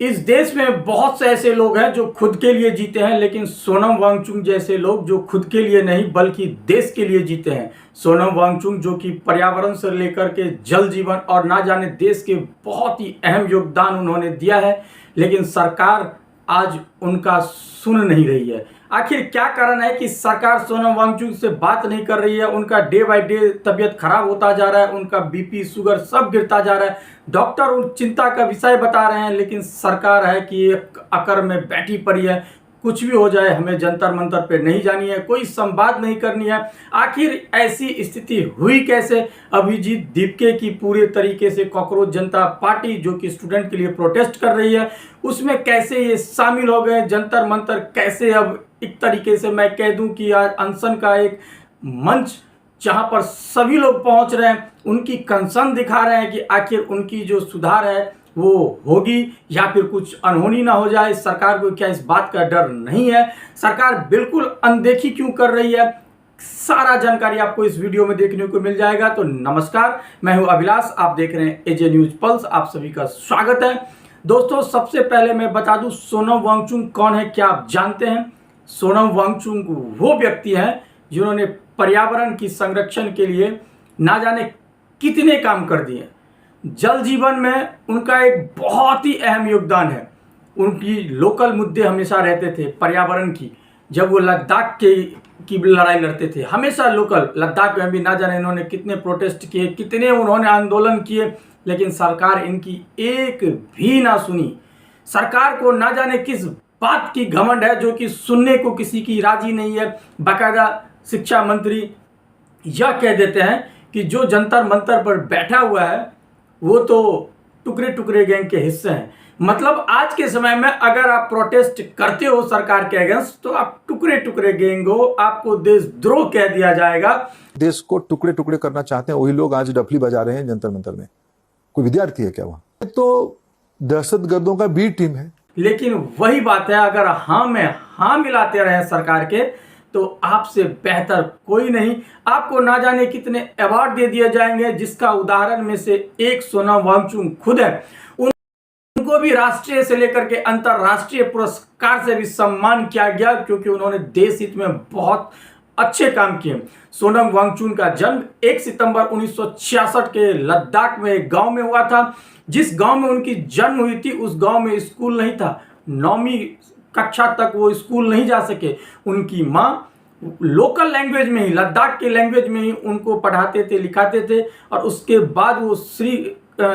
इस देश में बहुत से ऐसे लोग हैं जो खुद के लिए जीते हैं, लेकिन सोनम वांगचुक जैसे लोग जो खुद के लिए नहीं बल्कि देश के लिए जीते हैं। सोनम वांगचुक जो कि पर्यावरण से लेकर के जल जीवन और ना जाने देश के बहुत ही अहम योगदान उन्होंने दिया है, लेकिन सरकार आज उनका सुन नहीं रही है। आखिर क्या कारण है कि सरकार सोनम वांगचुक से बात नहीं कर रही है? उनका डे बाय डे तबीयत खराब होता जा रहा है, उनका बीपी शुगर सब गिरता जा रहा है, डॉक्टर उन चिंता का विषय बता रहे हैं, लेकिन सरकार है कि एक अकर में बैठी पड़ी है। कुछ भी हो जाए हमें जंतर मंतर पे नहीं जानी है, कोई संवाद नहीं करनी है। आखिर ऐसी स्थिति हुई कैसे? अभिजीत दीपके की पूरे तरीके से कॉकरोच जनता पार्टी जो कि स्टूडेंट के लिए प्रोटेस्ट कर रही है, उसमें कैसे ये शामिल हो गए? जंतर मंतर कैसे अब एक तरीके से मैं कह दूं कि आज अनशन का एक मंच जहां पर सभी लोग पहुंच रहे हैं, उनकी कंसर्न दिखा रहे हैं कि आखिर उनकी जो सुधार है वो होगी या फिर कुछ अनहोनी ना हो जाए। सरकार को क्या इस बात का डर नहीं है? सरकार बिल्कुल अनदेखी क्यों कर रही है? सारा जानकारी आपको इस वीडियो में देखने को मिल जाएगा। तो नमस्कार, मैं हूं अभिलाष, आप देख रहे हैं एजे न्यूज पल्स। आप सभी का स्वागत है। दोस्तों, सबसे पहले मैं बता दूं सोनम वांगचुक कौन है, क्या आप जानते हैं? सोनम वांगचुक वो व्यक्ति हैं जिन्होंने पर्यावरण की संरक्षण के लिए ना जाने कितने काम कर दिए। जल जीवन में उनका एक बहुत ही अहम योगदान है। उनकी लोकल मुद्दे हमेशा रहते थे पर्यावरण की। जब वो लद्दाख की लड़ाई लड़ते थे, हमेशा लोकल लद्दाख में भी ना जाने इन्होंने कितने प्रोटेस्ट किए, कितने उन्होंने आंदोलन किए, लेकिन सरकार इनकी एक भी ना सुनी। सरकार को ना जाने किस बात की घमंड है जो कि सुनने को किसी की राजी नहीं है। बाकायदा शिक्षा मंत्री यह कह देते हैं कि जो जंतर मंतर पर बैठा हुआ है वो तो टुकड़े टुकड़े गैंग के हिस्से हैं। मतलब आज के समय में अगर आप प्रोटेस्ट करते हो सरकार के अगेंस्ट तो आप टुकड़े टुकड़े गैंग हो, आपको देशद्रोह कह दिया जाएगा। देश को टुकड़े टुकड़े करना चाहते हैं वही लोग आज डफली बजा रहे हैं जंतर मंतर में। कोई विद्यार्थी है क्या वहां? तो दहशतगर्दों का बी टीम है। लेकिन वही बात है, अगर हाँ में हाँ मिलाते रहे सरकार के तो आपसे बेहतर कोई नहीं। आपको ना जाने कितने अवार्ड दे दिए जाएंगे, जिसका उदाहरण में से एक सोनम वांगचुक खुद है। उनको भी राष्ट्रीय से लेकर के अंतरराष्ट्रीय पुरस्कार से भी सम्मान किया गया, क्योंकि उन्होंने देश हित में बहुत अच्छे काम किए। सोनम वांगचुक का जन्म 1 सितंबर 1966 के लद्दाख में एक गांव में हुआ था। जिस गांव में उनकी जन्म हुई थी उस गांव में स्कूल नहीं था। 9वीं कक्षा तक वो स्कूल नहीं जा सके। उनकी माँ लोकल लैंग्वेज में ही, लद्दाख के लैंग्वेज में ही उनको पढ़ाते थे, लिखाते थे, और उसके बाद वो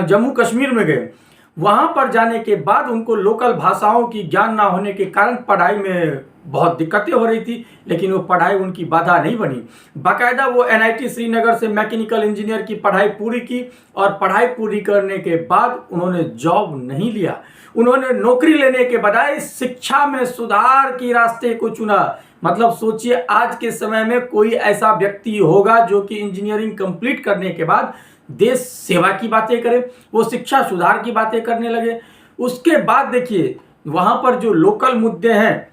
जम्मू कश्मीर में गए। वहाँ पर जाने के बाद उनको लोकल भाषाओं की ज्ञान ना होने के कारण पढ़ाई में बहुत दिक्कतें हो रही थी, लेकिन वो पढ़ाई उनकी बाधा नहीं बनी। बाकायदा वो NIT श्रीनगर से मैकेनिकल इंजीनियर की पढ़ाई पूरी की, और पढ़ाई पूरी करने के बाद उन्होंने जॉब नहीं लिया। उन्होंने नौकरी लेने के बजाय शिक्षा में सुधार के रास्ते को चुना। मतलब सोचिए, आज के समय में कोई ऐसा व्यक्ति होगा जो कि इंजीनियरिंग कंप्लीट करने के बाद देश सेवा की बातें करे, वो शिक्षा सुधार की बातें करने लगे। उसके बाद देखिए वहाँ पर जो लोकल मुद्दे हैं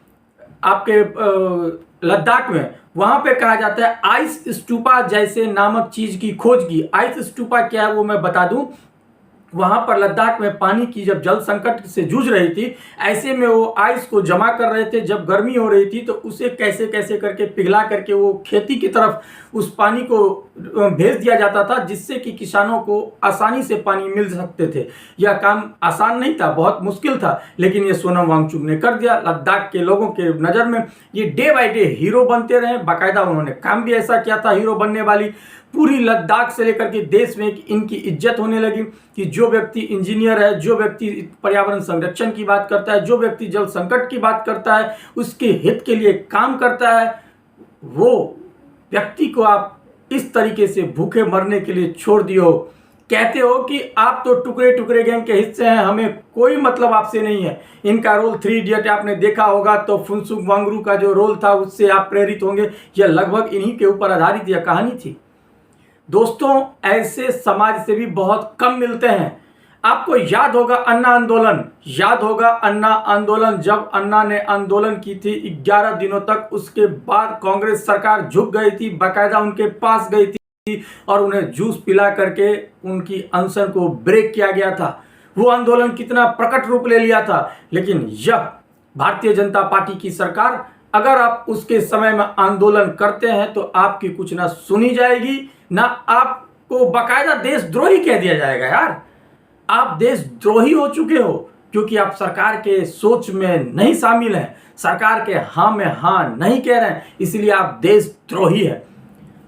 आपके लद्दाख में, वहाँ पे कहा जाता है आइस स्तूपा जैसे नामक चीज की खोज की। आइस स्तूपा क्या है वो मैं बता दूं। वहां पर लद्दाख में पानी की जब जल संकट से जूझ रही थी, ऐसे में वो आइस को जमा कर रहे थे। जब गर्मी हो रही थी तो उसे कैसे कैसे करके पिघला करके वो खेती की तरफ उस पानी को भेज दिया जाता था, जिससे कि किसानों को आसानी से पानी मिल सकते थे। यह काम आसान नहीं था, बहुत मुश्किल था, लेकिन ये सोनम वांगचुक ने कर दिया। लद्दाख के लोगों के नज़र में ये डे बाय डे हीरो बनते रहे। बाकायदा उन्होंने काम भी ऐसा किया था हीरो बनने वाली। पूरी लद्दाख से लेकर के देश में इनकी इज्जत होने लगी कि जो व्यक्ति इंजीनियर है, जो व्यक्ति पर्यावरण संरक्षण की बात करता है, जो व्यक्ति जल संकट की बात करता है, उसके हित के लिए काम करता है, वो व्यक्ति को आप इस तरीके से भूखे मरने के लिए छोड़ दियो। कहते हो कि आप तो टुकड़े टुकड़े गैंग के हिस्से हैं, हमें कोई मतलब आपसे नहीं है। इनका रोल 3 इडियट आपने देखा होगा, तो फुनसुक वांगचुक का जो रोल था उससे आप प्रेरित होंगे। यह लगभग इन्हीं के ऊपर आधारित यह कहानी थी। दोस्तों, ऐसे समाज से भी बहुत कम मिलते हैं। आपको याद होगा अन्ना आंदोलन, याद होगा अन्ना आंदोलन, जब अन्ना ने आंदोलन की थी 11 दिनों तक। उसके बाद कांग्रेस सरकार झुक गई थी, बाकायदा उनके पास गई थी और उन्हें जूस पिला करके उनकी अनशन को ब्रेक किया गया था। वो आंदोलन कितना प्रकट रूप ले लिया था। लेकिन यह भारतीय जनता पार्टी की सरकार, अगर आप उसके समय में आंदोलन करते हैं तो आपकी कुछ ना सुनी जाएगी, ना आपको बाकायदा देशद्रोही कह दिया जाएगा। यार, आप देशद्रोही हो चुके हो क्योंकि आप सरकार के सोच में नहीं शामिल हैं, सरकार के हाँ में हाँ नहीं कह रहे हैं, इसलिए आप देशद्रोही हैं।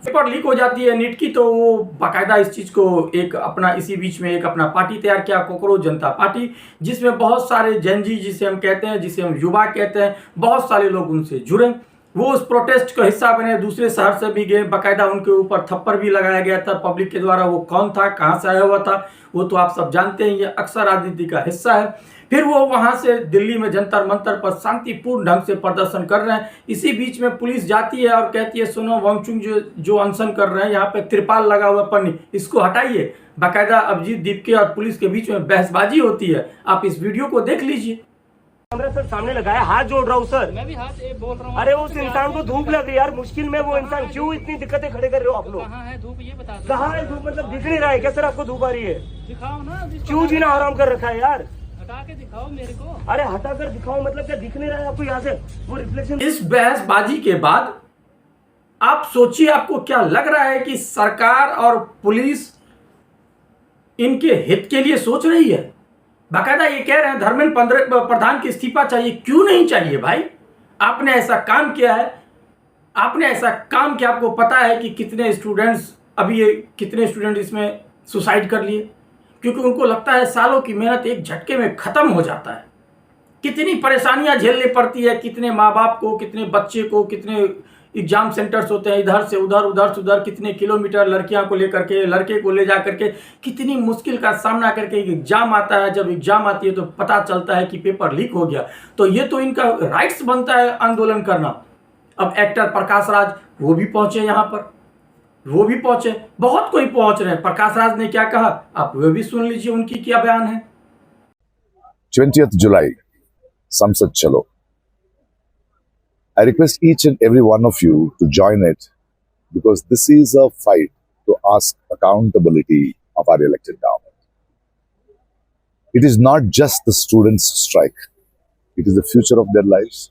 पेपर लीक हो जाती है नीट की, तो वो बाकायदा इस चीज़ को एक अपना इसी बीच में एक अपना पार्टी तैयार किया, कॉकरोच जनता पार्टी, जिसमें बहुत सारे जनजी जिसे हम कहते हैं, जिसे हम युवा कहते हैं, बहुत सारे लोग उनसे जुड़े। वो उस प्रोटेस्ट का हिस्सा बने, दूसरे शहर से भी गए, बाकायदा उनके ऊपर थप्पड़ भी लगाया गया था पब्लिक के द्वारा। वो कौन था, कहाँ से आया हुआ था, वो तो आप सब जानते हैं, ये अक्सर राजनीति का हिस्सा है। फिर वो वहां से दिल्ली में जंतर मंतर पर शांतिपूर्ण ढंग से प्रदर्शन कर रहे हैं। इसी बीच में पुलिस जाती है और कहती है सोनम वांगचुक जो अनशन कर रहे हैं, यहाँ पे त्रिपाल लगा हुआ पन्नी, इसको हटाइए। बाकायदा अभिजीत दीपके और पुलिस के बीच में बहसबाजी होती है। आप इस वीडियो को देख लीजिए। सर सामने लगाया, हाथ जोड़ रहा हूँ सर। मैं भी हाथ बोल रहा हूँ। अरे उस इंसान को धूप लग रही है यार, मुश्किल में वो इंसान, क्यों इतनी दिक्कतें खड़े कर रहे हो आप लोग? कहाँ है धूप, ये बता दो। कहाँ है धूप? मतलब दिख नहीं रहा है क्या सर आपको धूप आ रही है? दिखाओ ना। क्यों जीना हराम कर रखा है यार? हटा के दिखाओ मेरे को। अरे हटा कर दिखाओ मतलब क्या दिख नहीं रहा है आपको यहाँ से वो रिफ्लेक्शन? इस बहसबाजी के बाद आप सोचिए आपको क्या लग रहा है कि सरकार और पुलिस इनके हित के लिए सोच रही है। बाकायदा ये कह रहे हैं धर्मेंद्र प्रधान की इस्तीफा चाहिए। क्यों नहीं चाहिए भाई? आपने ऐसा काम किया है, आपने ऐसा काम किया, आपको पता है कि कितने स्टूडेंट इसमें सुसाइड कर लिए, क्योंकि उनको लगता है सालों की मेहनत एक झटके में खत्म हो जाता है। कितनी परेशानियां झेलनी पड़ती है, कितने माँ बाप को, कितने बच्चे को, कितने एग्जाम सेंटर्स होते हैं इधर से उधर, उधर से उधर, कितने किलोमीटर लड़कियां को लेकर के, लड़के को ले जा करके, कितनी मुश्किल का सामना करके एग्जाम आता है। जब एग्जाम आती है तो पता चलता है कि पेपर लीक हो गया, तो ये तो इनका राइट्स बनता है आंदोलन करना। अब एक्टर प्रकाश राज वो भी पहुंचे यहाँ पर, वो भी पहुंचे, बहुत कोई पहुंच रहे हैं। प्रकाश राज ने क्या कहा आप वो भी सुन लीजिए, उनकी क्या बयान है। 20th July, Samsad Chalo. I request each and every one of you to join it because this is a fight to ask accountability of our elected government. It is not just the students' strike, it is the future of their lives.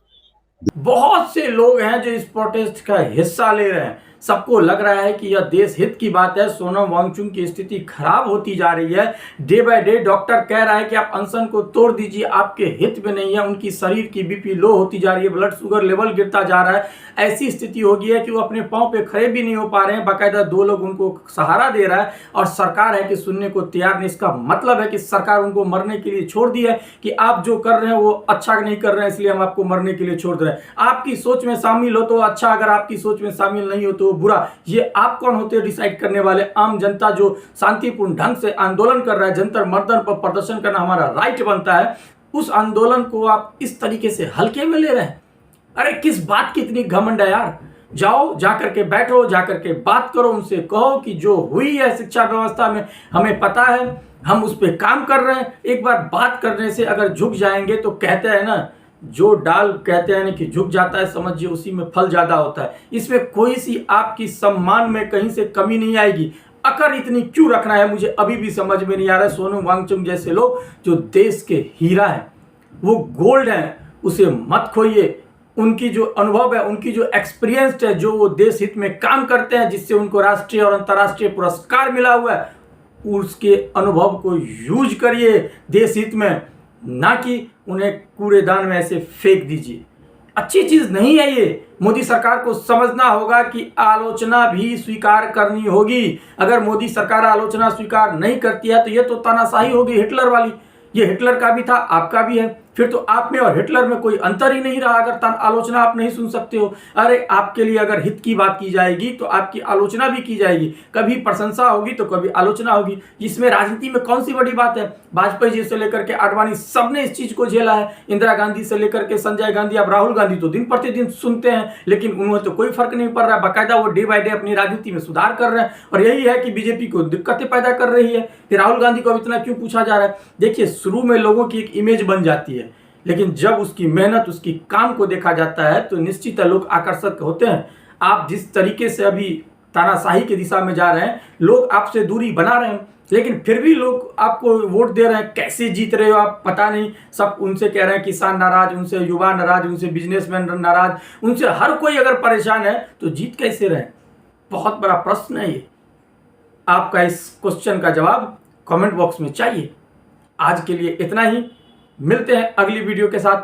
बहुत से लोग हैं जो इस protest का हिस्सा ले रहे हैं। सबको लग रहा है कि यह देश हित की बात है। सोनम वांगचुक की स्थिति खराब होती जा रही है डे बाय डे। डॉक्टर कह रहा है कि आप अनशन को तोड़ दीजिए, आपके हित में नहीं है। उनकी शरीर की बीपी लो होती जा रही है, ब्लड शुगर लेवल गिरता जा रहा है। ऐसी स्थिति हो गई है कि वो अपने पांव पे खड़े भी नहीं हो पा रहे हैं। बाकायदा 2 लोग उनको सहारा दे रहा है और सरकार है कि सुनने को तैयार नहीं। इसका मतलब है कि सरकार उनको मरने के लिए छोड़ दी है कि आप जो कर रहे हैं वो अच्छा नहीं कर रहे हैं, इसलिए हम आपको मरने के लिए छोड़ दे रहे हैं। आपकी सोच में शामिल हो तो अच्छा, अगर आपकी सोच में शामिल नहीं हो तो बुरा। ये आप कौन होते हैं डिसाइड करने वाले? आम जनता जो शांतिपूर्ण ढंग से आंदोलन कर रहा है, जंतर मंतर पर प्रदर्शन करना हमारा राइट बनता है, उस आंदोलन को आप इस तरीके से हल्के में ले रहे हैं। अरे किस बात की इतनी घमंड है यार? जाओ, जाकर के बैठो, जाकर के बात करो, उनसे कहो कि जो हुई है शिक्षा व्यवस्था में हमें पता है, हम उस पर काम कर रहे हैं। एक बार बात करने से अगर झुक जाएंगे तो कहते हैं ना, जो डाल कहते हैं ना कि झुक जाता है, समझिए उसी में फल ज्यादा होता है। इसमें कोई सी आपकी सम्मान में कहीं से कमी नहीं आएगी। अकड़ इतनी क्यों रखना है मुझे अभी भी समझ में नहीं आ रहा है। सोनम वांगचुक जैसे लोग जो देश के हीरा हैं, वो गोल्ड हैं, उसे मत खोइए। उनकी जो अनुभव है, उनकी जो एक्सपीरियंस है, जो वो देश हित में काम करते हैं, जिससे उनको राष्ट्रीय और अंतर्राष्ट्रीय पुरस्कार मिला हुआ है, उसके अनुभव को यूज करिए देश हित में, ना कि उन्हें कूड़ेदान में ऐसे फेंक दीजिए। अच्छी चीज नहीं है ये। मोदी सरकार को समझना होगा कि आलोचना भी स्वीकार करनी होगी। अगर मोदी सरकार आलोचना स्वीकार नहीं करती है तो ये तो तानाशाही होगी हिटलर वाली। ये हिटलर का भी था, आपका भी है। फिर तो आप में और हिटलर में कोई अंतर ही नहीं रहा अगर आलोचना आप नहीं सुन सकते हो। अरे आपके लिए अगर हित की बात की जाएगी तो आपकी आलोचना भी की जाएगी। कभी प्रशंसा होगी तो कभी आलोचना होगी। इसमें राजनीति में कौन सी बड़ी बात है? वाजपेयी जी से लेकर के आडवाणी सबने इस चीज को झेला है। इंदिरा गांधी से लेकर के संजय गांधी, अब राहुल गांधी तो दिन प्रतिदिन सुनते हैं, लेकिन उन्हें तो कोई फर्क नहीं पड़ रहा है। बाकायदा वो डे बाय डे अपनी राजनीति में सुधार कर रहे हैं और यही है कि बीजेपी को दिक्कतें पैदा कर रही है। फिर राहुल गांधी को अब इतना क्यों पूछा जा रहा है? देखिए, शुरू में लोगों की एक इमेज बन जाती है, लेकिन जब उसकी मेहनत, उसकी काम को देखा जाता है तो निश्चित लोग आकर्षक होते हैं। आप जिस तरीके से अभी तानाशाही की दिशा में जा रहे हैं, लोग आपसे दूरी बना रहे हैं, लेकिन फिर भी लोग आपको वोट दे रहे हैं। कैसे जीत रहे हो आप पता नहीं। सब उनसे कह रहे हैं किसान नाराज, उनसे युवा नाराज, उनसे बिजनेसमैन नाराज, उनसे हर कोई अगर परेशान है तो जीत कैसे रहे? बहुत बड़ा प्रश्न है ये। आपका इस क्वेश्चन का जवाब कमेंट बॉक्स में चाहिए। आज के लिए इतना ही, मिलते हैं अगली वीडियो के साथ।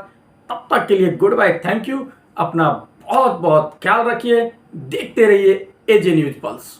तब तक के लिए गुड बाय, थैंक यू। अपना बहुत बहुत ख्याल रखिए, देखते रहिए एजे न्यूज पल्स।